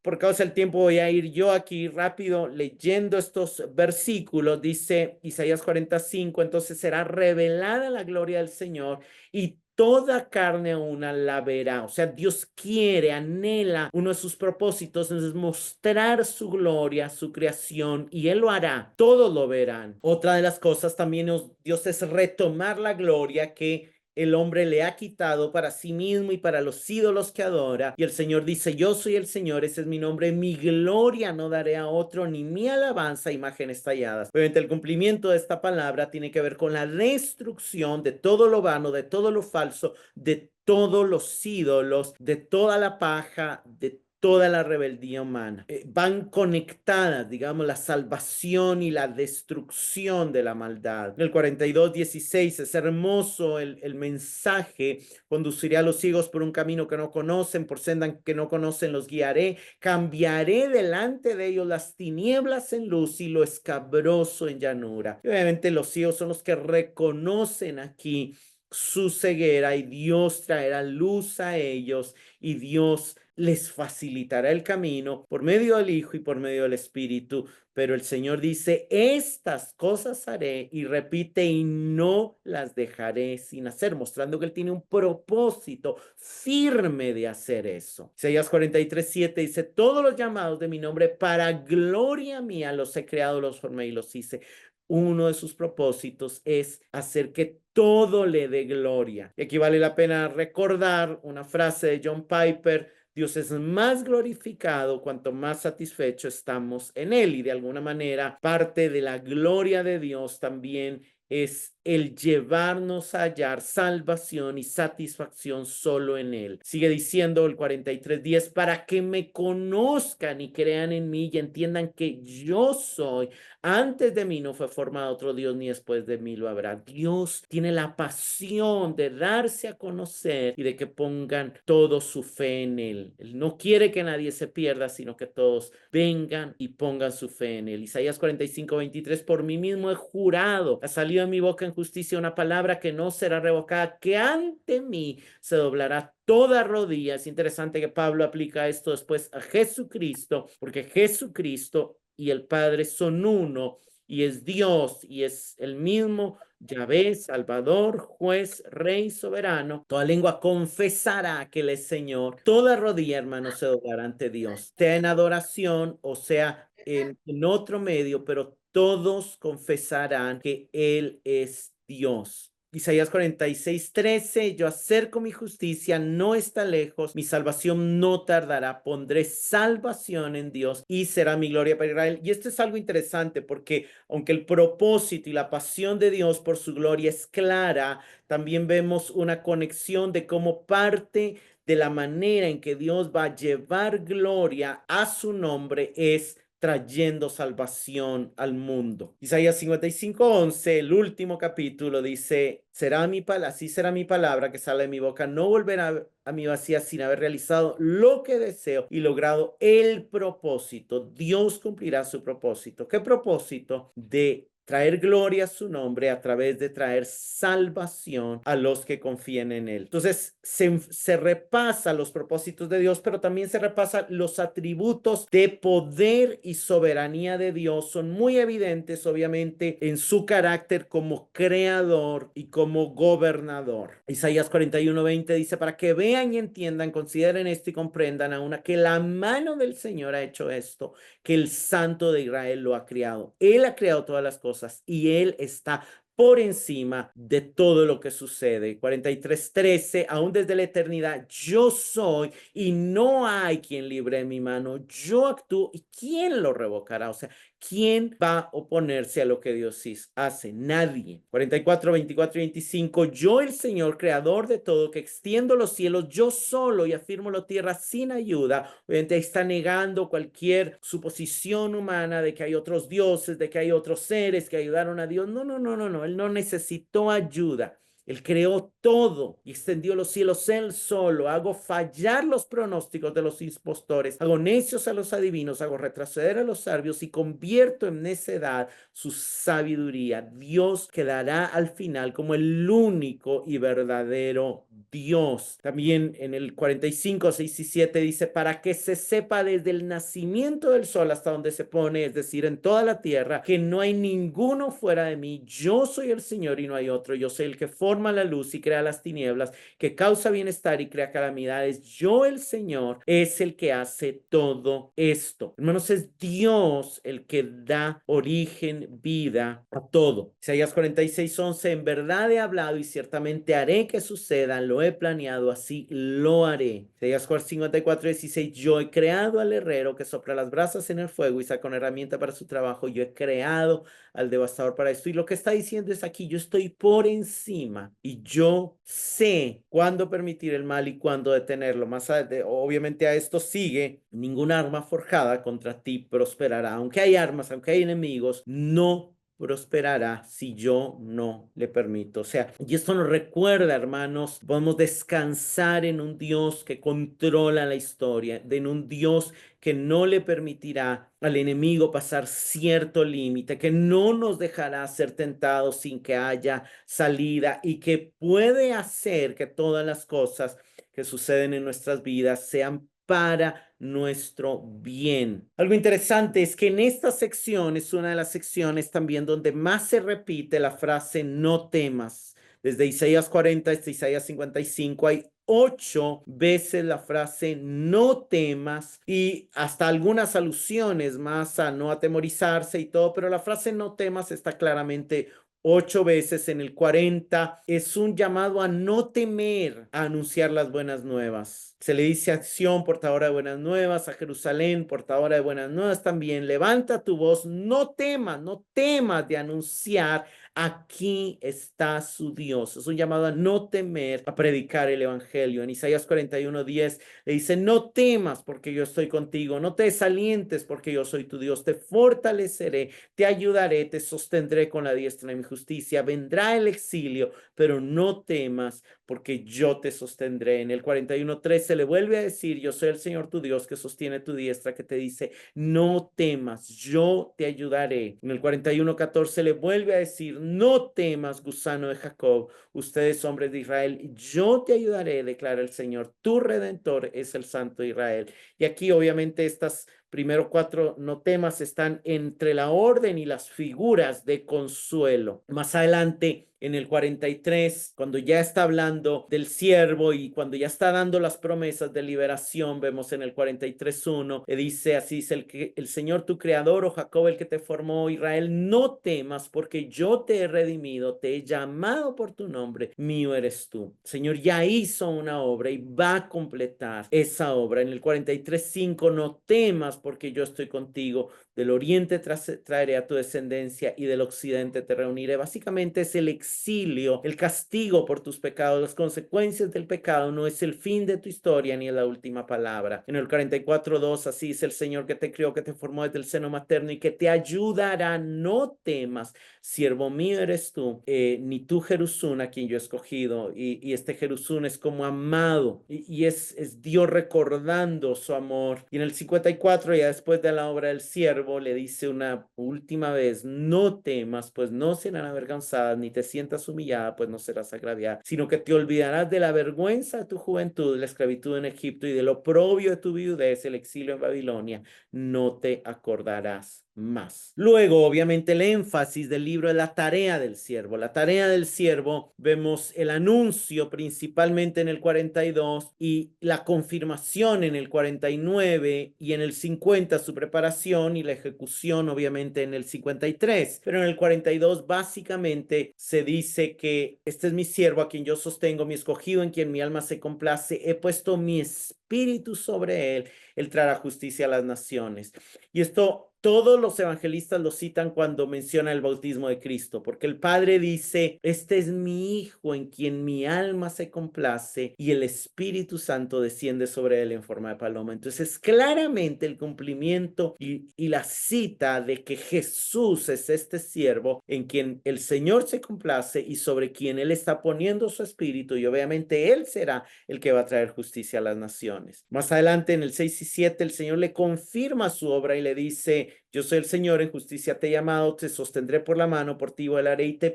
Por causa del tiempo, voy a ir yo aquí rápido leyendo estos versículos. Dice Isaías 45, entonces será revelada la gloria del Señor y toda carne una la verá. O sea, Dios quiere, anhela, uno de sus propósitos es mostrar su gloria, su creación, y Él lo hará. Todos lo verán. Otra de las cosas también Dios es retomar la gloria que el hombre le ha quitado para sí mismo y para los ídolos que adora. Y el Señor dice: yo soy el Señor, ese es mi nombre, mi gloria no daré a otro, ni mi alabanza a imágenes talladas. Obviamente el cumplimiento de esta palabra tiene que ver con la destrucción de todo lo vano, de todo lo falso, de todos los ídolos, de toda la paja, de toda la rebeldía humana. Van conectadas, digamos, la salvación y la destrucción de la maldad. En el 42:16 es hermoso el mensaje: conduciré a los ciegos por un camino que no conocen, por senda que no conocen los guiaré, cambiaré delante de ellos las tinieblas en luz y lo escabroso en llanura. Y obviamente los ciegos son los que reconocen aquí su ceguera, y Dios traerá luz a ellos y Dios les facilitará el camino por medio del Hijo y por medio del Espíritu. Pero el Señor dice: estas cosas haré, y repite, y no las dejaré sin hacer, mostrando que Él tiene un propósito firme de hacer eso. Isaías 43:7 dice: todos los llamados de mi nombre para gloria mía los he creado, los formé y los hice. Uno de sus propósitos es hacer que todo le dé gloria. Y aquí vale la pena recordar una frase de John Piper: Dios es más glorificado cuanto más satisfecho estamos en Él. Y de alguna manera, parte de la gloria de Dios también es el llevarnos a hallar salvación y satisfacción solo en Él. Sigue diciendo el 43:10: para que me conozcan y crean en mí y entiendan que yo soy. Antes de mí no fue formado otro Dios, ni después de mí lo habrá. Dios tiene la pasión de darse a conocer y de que pongan toda su fe en Él. Él no quiere que nadie se pierda, sino que todos vengan y pongan su fe en Él. Isaías 45:23: por mí mismo he jurado, ha salido de mi boca en justicia una palabra que no será revocada, que ante mí se doblará toda rodilla. Es interesante que Pablo aplica esto después a Jesucristo, porque Jesucristo y el Padre son uno, y es Dios, y es el mismo Yahvé, Salvador, juez, Rey, soberano. Toda lengua confesará que Él es Señor. Toda rodilla, hermano, se doblará ante Dios, sea en adoración o sea en otro medio, pero todos confesarán que Él es Dios. Isaías 46:13: yo acerco mi justicia, no está lejos, mi salvación no tardará, pondré salvación en Dios y será mi gloria para Israel. Y esto es algo interesante, porque aunque el propósito y la pasión de Dios por su gloria es clara, también vemos una conexión de cómo parte de la manera en que Dios va a llevar gloria a su nombre es trayendo salvación al mundo. Isaías 55:11, el último capítulo, dice: así será mi palabra que sale de mi boca, no volverá a mi vacía sin haber realizado lo que deseo y logrado el propósito. Dios cumplirá su propósito. ¿Qué propósito? De traer gloria a su nombre a través de traer salvación a los que confíen en Él. Entonces se repasa los propósitos de Dios, pero también se repasa los atributos de poder y soberanía de Dios. Son muy evidentes, obviamente, en su carácter como creador y como gobernador. Isaías 41:20 dice: para que vean y entiendan, consideren esto y comprendan aún que la mano del Señor ha hecho esto, que el Santo de Israel lo ha creado. Él ha creado todas las cosas cosas y Él está por encima de todo lo que sucede. 43:13, aún desde la eternidad, yo soy y no hay quien libre mi mano. Yo actúo y ¿quién lo revocará? O sea, ¿quién va a oponerse a lo que Dios hace? Nadie. 44, 24 y 25, yo el Señor, creador de todo, que extiendo los cielos, yo solo y afirmo la tierra sin ayuda. Obviamente está negando cualquier suposición humana de que hay otros dioses, de que hay otros seres que ayudaron a Dios. No, no, no, no, no. Él no necesitó ayuda. Él creó todo y extendió los cielos él solo. Hago fallar los pronósticos de los impostores. Hago necios a los adivinos. Hago retroceder a los sabios y convierto en necedad su sabiduría. Dios quedará al final como el único y verdadero Dios. También en el 45, 6 y 7 dice, para que se sepa desde el nacimiento del sol hasta donde se pone, es decir, en toda la tierra, que no hay ninguno fuera de mí. Yo soy el Señor y no hay otro. Yo soy el que forma la luz y crea las tinieblas, que causa bienestar y crea calamidades. Yo, el Señor, es el que hace todo esto. Hermanos, es Dios el que da origen, vida a todo. Isaías 46:11, en verdad he hablado y ciertamente haré que suceda, lo he planeado, así lo haré. Isaías 54:16, yo he creado al herrero que sopla las brasas en el fuego y saca una herramienta para su trabajo. Yo he creado al devastador para esto. Y lo que está diciendo es aquí, yo estoy por encima y yo sé cuándo permitir el mal y cuándo detenerlo. Más obviamente a esto sigue, ninguna arma forjada contra ti prosperará. Aunque hay armas, aunque hay enemigos, no prosperará si yo no le permito. O sea, y esto nos recuerda, hermanos, podemos descansar en un Dios que controla la historia, en un Dios que no le permitirá al enemigo pasar cierto límite, que no nos dejará ser tentados sin que haya salida y que puede hacer que todas las cosas que suceden en nuestras vidas sean para nuestro bien. Algo interesante es que en esta sección es una de las secciones también donde más se repite la frase no temas. Desde Isaías 40 hasta Isaías 55 hay 8 veces la frase no temas y hasta algunas alusiones más a no atemorizarse y todo, pero la frase no temas está claramente 8 veces. En el 40 es un llamado a no temer, a anunciar las buenas nuevas. Se le dice a Sión, portadora de buenas nuevas, a Jerusalén, portadora de buenas nuevas también, levanta tu voz, no temas de anunciar, aquí está su Dios. Es un llamado a no temer, a predicar el evangelio. En Isaías 41:10 le dice, no temas porque yo estoy contigo, no te desalientes porque yo soy tu Dios, te fortaleceré, te ayudaré, te sostendré con la diestra de mi justicia. Vendrá el exilio, pero no temas porque yo te sostendré. En el 41:13 le vuelve a decir, yo soy el Señor tu Dios que sostiene tu diestra, que te dice, no temas, yo te ayudaré. En el 41:14 le vuelve a decir, no temas, gusano de Jacob, ustedes hombres de Israel, yo te ayudaré, declara el Señor, tu Redentor es el Santo de Israel. Y aquí obviamente estas primero 4 no temas están entre la orden y las figuras de consuelo. Más adelante, en el 43, cuando ya está hablando del siervo y cuando ya está dando las promesas de liberación, vemos en el 43:1, dice, así dice el Señor tu creador, oh Jacob, el que te formó, Israel, no temas porque yo te he redimido, te he llamado por tu nombre, mío eres tú. El Señor ya hizo una obra y va a completar esa obra. En el 43:5, no temas porque yo estoy contigo, del oriente traeré a tu descendencia y del occidente te reuniré. Básicamente es el exilio, el castigo por tus pecados, las consecuencias del pecado no es el fin de tu historia ni es la última palabra. En el 44:2, así es el Señor que te crió, que te formó desde el seno materno y que te ayudará, no temas, siervo mío eres tú, ni tú Jerusún a quien yo he escogido, y este Jerusún es como amado, y es Dios recordando su amor. Y en el 54, ya después de la obra del siervo, le dice una última vez, no temas, pues no serán avergonzadas, ni te sientas humillada, pues no serás agraviada, sino que te olvidarás de la vergüenza de tu juventud, de la esclavitud en Egipto y del oprobio de tu viudez, el exilio en Babilonia, no te acordarás. más. Luego, obviamente, el énfasis del libro es la tarea del siervo. La tarea del siervo, vemos el anuncio principalmente en el 42 y la confirmación en el 49 y en el 50 su preparación y la ejecución, obviamente, en el 53. Pero en el 42 básicamente se dice que este es mi siervo a quien yo sostengo, mi escogido en quien mi alma se complace. He puesto mi espíritu sobre él. Él traerá justicia a las naciones. Y esto todos los evangelistas lo citan cuando menciona el bautismo de Cristo, porque el Padre dice, este es mi Hijo en quien mi alma se complace y el Espíritu Santo desciende sobre él en forma de paloma. Entonces, claramente el cumplimiento y la cita de que Jesús es este siervo en quien el Señor se complace y sobre quien él está poniendo su espíritu, y obviamente él será el que va a traer justicia a las naciones. Más adelante en el 6 y 7 el Señor le confirma su obra y le dice, yo soy el Señor, en justicia te he llamado, te sostendré por la mano, por ti velaré y te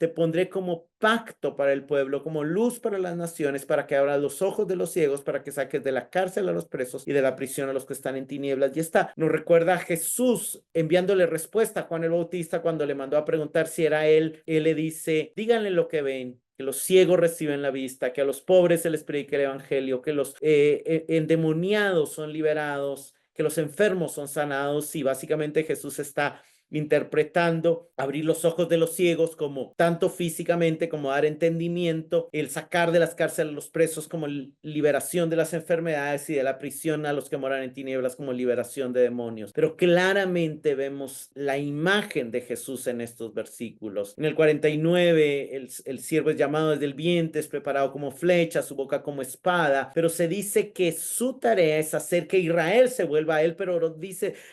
pondré como pacto para el pueblo, como luz para las naciones, para que abras los ojos de los ciegos, para que saques de la cárcel a los presos y de la prisión a los que están en tinieblas. Y está, nos recuerda a Jesús enviándole respuesta a Juan el Bautista cuando le mandó a preguntar si era él. Él le dice, díganle lo que ven, que los ciegos reciben la vista, que a los pobres se les predica el evangelio, que los endemoniados son liberados, que los enfermos son sanados. Y básicamente Jesús está interpretando abrir los ojos de los ciegos como tanto físicamente como dar entendimiento, el sacar de las cárceles a los presos como liberación de las enfermedades y de la prisión a los que moran en tinieblas como liberación de demonios. Pero claramente vemos la imagen de Jesús en estos versículos. En el 49 el siervo es llamado desde el vientre, es preparado como flecha, su boca como espada, pero se dice que su tarea es hacer que Israel se vuelva a él, pero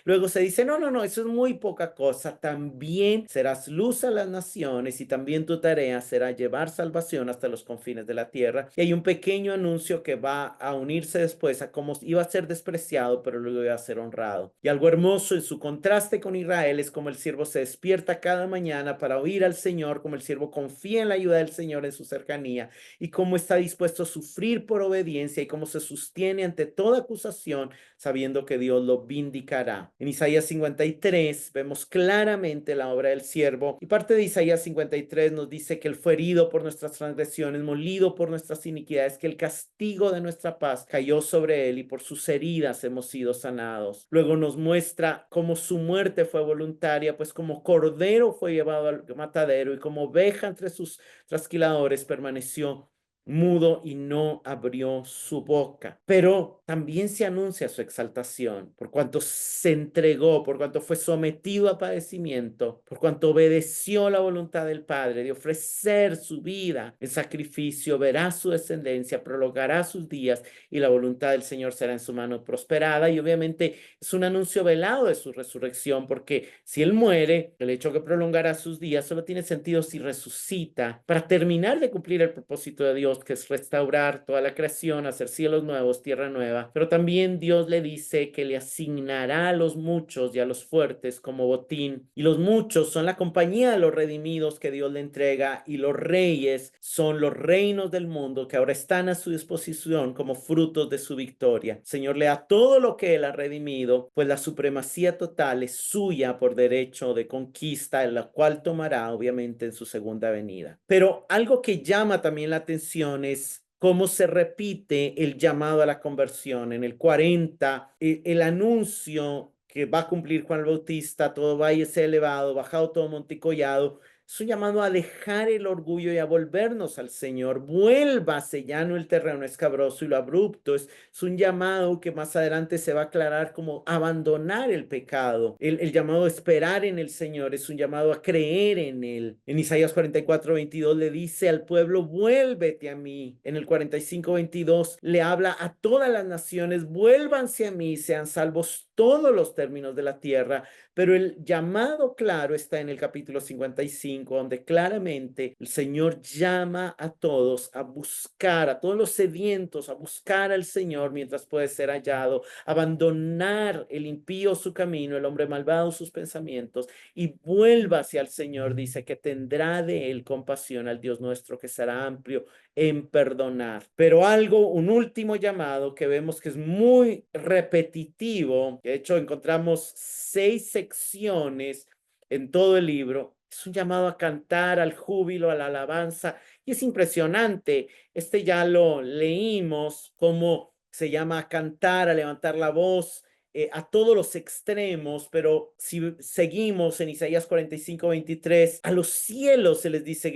luego se dice, no, eso es muy poca cosa. También serás luz a las naciones y también tu tarea será llevar salvación hasta los confines de la tierra. Y hay un pequeño anuncio que va a unirse después a cómo iba a ser despreciado, pero luego iba a ser honrado. Y algo hermoso en su contraste con Israel es como el siervo se despierta cada mañana para oír al Señor, como el siervo confía en la ayuda del Señor en su cercanía y cómo está dispuesto a sufrir por obediencia y cómo se sostiene ante toda acusación sabiendo que Dios lo vindicará. En Isaías 53 vemos claramente la obra del siervo y parte de Isaías 53 nos dice que él fue herido por nuestras transgresiones, molido por nuestras iniquidades, que el castigo de nuestra paz cayó sobre él y por sus heridas hemos sido sanados. Luego nos muestra cómo su muerte fue voluntaria, pues como cordero fue llevado al matadero y como oveja entre sus trasquiladores permaneció mudo y no abrió su boca. Pero también se anuncia su exaltación, por cuanto se entregó, por cuanto fue sometido a padecimiento, por cuanto obedeció la voluntad del Padre de ofrecer su vida en sacrificio, verá su descendencia, prolongará sus días y la voluntad del Señor será en su mano prosperada. Y obviamente es un anuncio velado de su resurrección, porque si él muere, el hecho que prolongará sus días solo tiene sentido si resucita para terminar de cumplir el propósito de Dios, que es restaurar toda la creación, hacer cielos nuevos, tierra nueva. Pero también Dios le dice que le asignará a los muchos y a los fuertes como botín. Y los muchos son la compañía de los redimidos que Dios le entrega, y los reyes son los reinos del mundo que ahora están a su disposición como frutos de su victoria. El Señor le da todo lo que él ha redimido, pues la supremacía total es suya por derecho de conquista, en la cual tomará obviamente en su segunda venida. Pero algo que llama también la atención es cómo se repite el llamado a la conversión. En el 40, el anuncio que va a cumplir Juan el Bautista, todo valle sea elevado, bajado todo monte y collado, es un llamado a dejar el orgullo y a volvernos al Señor. Vuélvase, ya no el terreno escabroso y lo abrupto. Es un llamado que más adelante se va a aclarar como abandonar el pecado. El llamado a esperar en el Señor es un llamado a creer en Él. En Isaías 44:22 le dice al pueblo, vuélvete a mí. En el 45:22 le habla a todas las naciones, vuélvanse a mí, sean salvos todos los términos de la tierra. Pero el llamado claro está en el capítulo 55, donde claramente el Señor llama a todos a buscar, a todos los sedientos, a buscar al Señor mientras puede ser hallado, abandonar el impío su camino, el hombre malvado sus pensamientos, y vuélvase al Señor, dice que tendrá de él compasión, al Dios nuestro que será amplio en perdonar. Pero un último llamado que vemos que es muy repetitivo, de hecho encontramos 6 secciones en todo el libro, es un llamado a cantar, al júbilo, a la alabanza, y es impresionante. Ya lo leímos, cómo se llama a cantar, a levantar la voz, a todos los extremos, pero si seguimos en Isaías 45:23, a los cielos se les dice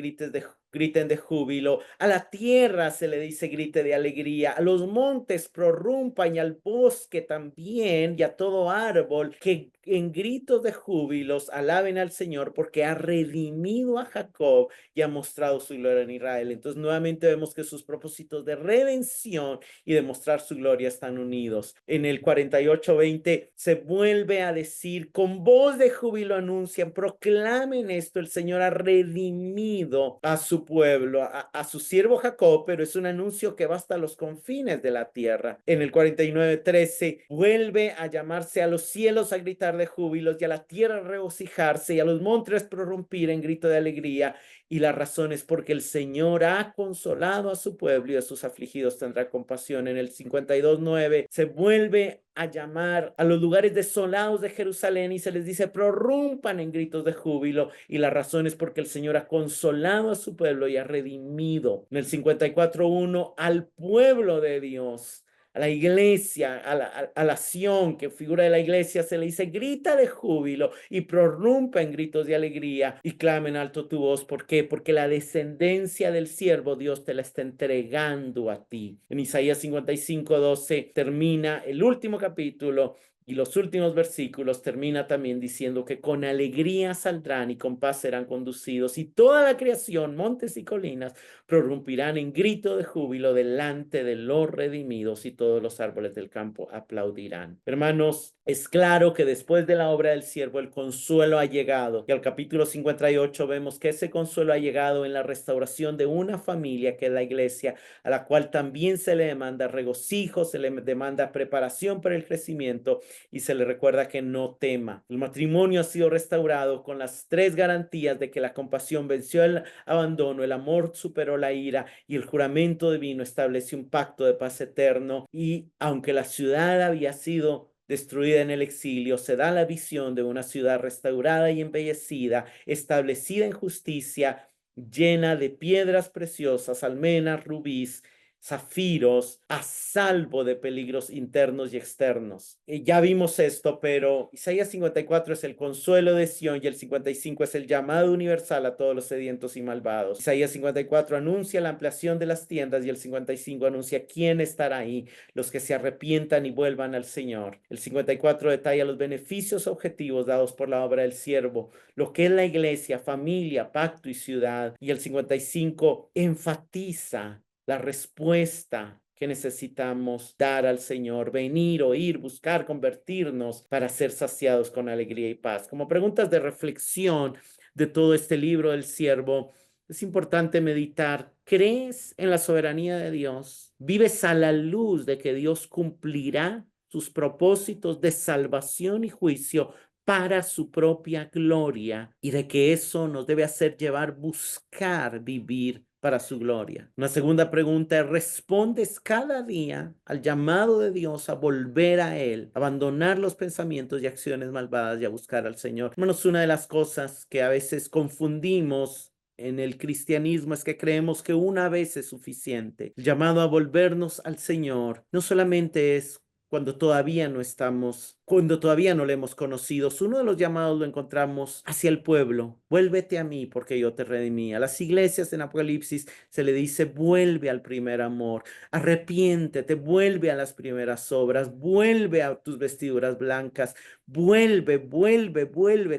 griten de júbilo, a la tierra se le dice grite de alegría, a los montes prorrumpan y al bosque también y a todo árbol que en gritos de júbilos alaben al Señor porque ha redimido a Jacob y ha mostrado su gloria en Israel. Entonces nuevamente vemos que sus propósitos de redención y de mostrar su gloria están unidos. En el 48:20 se vuelve a decir, con voz de júbilo anuncian, proclamen esto, el Señor ha redimido a su pueblo, a su siervo Jacob, pero es un anuncio que va hasta los confines de la tierra. En el 49:13 vuelve a llamarse a los cielos a gritar de júbilos y a la tierra a regocijarse y a los montes prorrumpir en grito de alegría. Y la razón es porque el Señor ha consolado a su pueblo y a sus afligidos tendrá compasión. En el 52:9 se vuelve a llamar a los lugares desolados de Jerusalén y se les dice prorrumpan en gritos de júbilo, y la razón es porque el Señor ha consolado a su pueblo y ha redimido. En el 54:1 al pueblo de Dios, a la iglesia, a la Sión, que figura de la iglesia, se le dice grita de júbilo y prorrumpa en gritos de alegría y clama en alto tu voz. ¿Por qué? Porque la descendencia del siervo Dios te la está entregando a ti. En Isaías 55:12 termina el último capítulo y los últimos versículos termina también diciendo que con alegría saldrán y con paz serán conducidos y toda la creación, montes y colinas, prorrumpirán en grito de júbilo delante de los redimidos y todos los árboles del campo aplaudirán. Hermanos, es claro que después de la obra del siervo el consuelo ha llegado, y al capítulo 58 vemos que ese consuelo ha llegado en la restauración de una familia que es la iglesia, a la cual también se le demanda regocijo, se le demanda preparación para el crecimiento y se le recuerda que no tema. El matrimonio ha sido restaurado con las 3 garantías de que la compasión venció el abandono, el amor superó la ira y el juramento divino establece un pacto de paz eterno. Y aunque la ciudad había sido destruida en el exilio, se da la visión de una ciudad restaurada y embellecida, establecida en justicia, llena de piedras preciosas, almenas, rubíes, zafiros, a salvo de peligros internos y externos. Ya vimos esto, pero Isaías 54 es el consuelo de Sión y el 55 es el llamado universal a todos los sedientos y malvados. Isaías 54 anuncia la ampliación de las tiendas y el 55 anuncia quién estará ahí, los que se arrepientan y vuelvan al Señor. El 54 detalla los beneficios objetivos dados por la obra del siervo, lo que es la iglesia, familia, pacto y ciudad. Y el 55 enfatiza la respuesta que necesitamos dar al Señor, venir, oír, buscar, convertirnos para ser saciados con alegría y paz. Como preguntas de reflexión de todo este libro del siervo, es importante meditar. ¿Crees en la soberanía de Dios? ¿Vives a la luz de que Dios cumplirá sus propósitos de salvación y juicio para su propia gloria y de que eso nos debe hacer buscar vivir para su gloria? Una segunda pregunta es, ¿respondes cada día al llamado de Dios a volver a Él, abandonar los pensamientos y acciones malvadas y a buscar al Señor? Hermanos, una de las cosas que a veces confundimos en el cristianismo es que creemos que una vez es suficiente. El llamado a volvernos al Señor no solamente es cuando todavía no le hemos conocido. Uno de los llamados lo encontramos hacia el pueblo. Vuélvete a mí porque yo te redimí. A las iglesias en Apocalipsis se le dice vuelve al primer amor, arrepiéntete, vuelve a las primeras obras, vuelve a tus vestiduras blancas, vuelve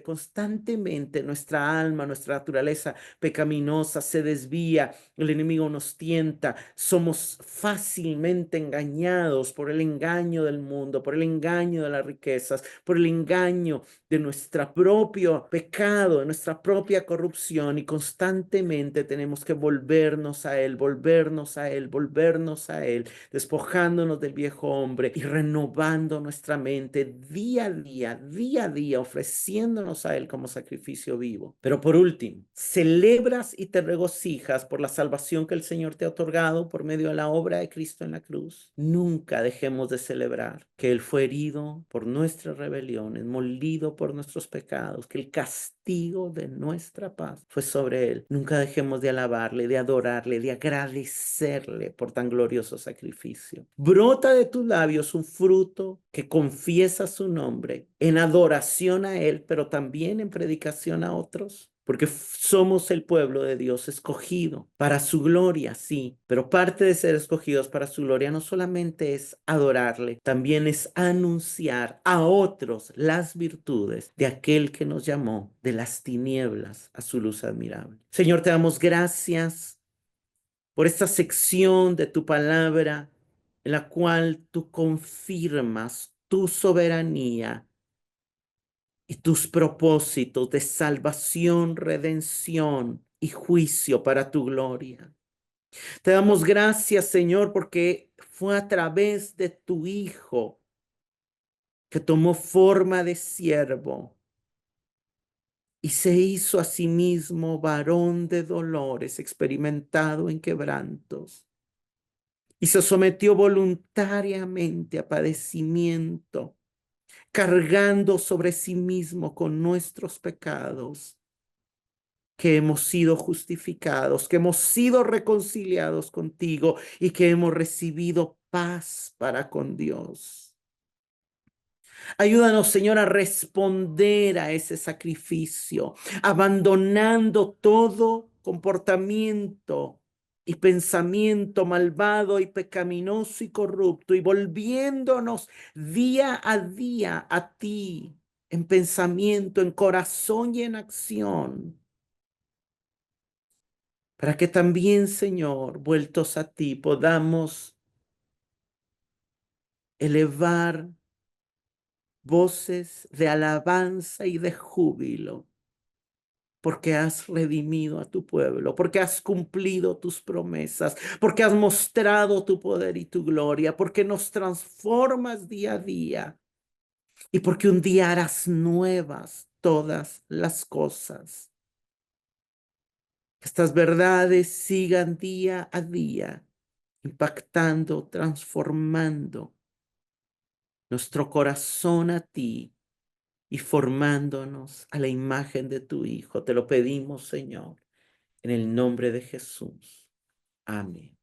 constantemente. Nuestra alma, nuestra naturaleza pecaminosa se desvía, el enemigo nos tienta, somos fácilmente engañados por el engaño del mundo, por el engaño de la riqueza, riquezas, por el engaño de nuestro propio pecado, de nuestra propia corrupción, y constantemente tenemos que volvernos a Él, volvernos a Él, volvernos a Él, despojándonos del viejo hombre y renovando nuestra mente día a día, ofreciéndonos a Él como sacrificio vivo. Pero por último, celebras y te regocijas por la salvación que el Señor te ha otorgado por medio de la obra de Cristo en la cruz. Nunca dejemos de celebrar que Él fue herido por nuestras rebeliones, molido por nuestros pecados, que el castigo de nuestra paz fue sobre Él. Nunca dejemos de alabarle, de adorarle, de agradecerle por tan glorioso sacrificio. Brota de tus labios un fruto que confiesa su nombre en adoración a Él, pero también en predicación a otros. Porque somos el pueblo de Dios escogido para su gloria, sí, pero parte de ser escogidos para su gloria no solamente es adorarle, también es anunciar a otros las virtudes de aquel que nos llamó de las tinieblas a su luz admirable. Señor, te damos gracias por esta sección de tu palabra en la cual tú confirmas tu soberanía y tus propósitos de salvación, redención y juicio para tu gloria. Te damos gracias, Señor, porque fue a través de tu Hijo que tomó forma de siervo y se hizo a sí mismo varón de dolores, experimentado en quebrantos, y se sometió voluntariamente a padecimiento, cargando sobre sí mismo con nuestros pecados, que hemos sido justificados, que hemos sido reconciliados contigo y que hemos recibido paz para con Dios. Ayúdanos, Señor, a responder a ese sacrificio, abandonando todo comportamiento y pensamiento malvado y pecaminoso y corrupto, y volviéndonos día a día a ti, en pensamiento, en corazón y en acción, para que también, Señor, vueltos a ti, podamos elevar voces de alabanza y de júbilo, porque has redimido a tu pueblo, porque has cumplido tus promesas, porque has mostrado tu poder y tu gloria, porque nos transformas día a día y porque un día harás nuevas todas las cosas. Que estas verdades sigan día a día, impactando, transformando nuestro corazón a ti y formándonos a la imagen de tu Hijo. Te lo pedimos, Señor, en el nombre de Jesús. Amén.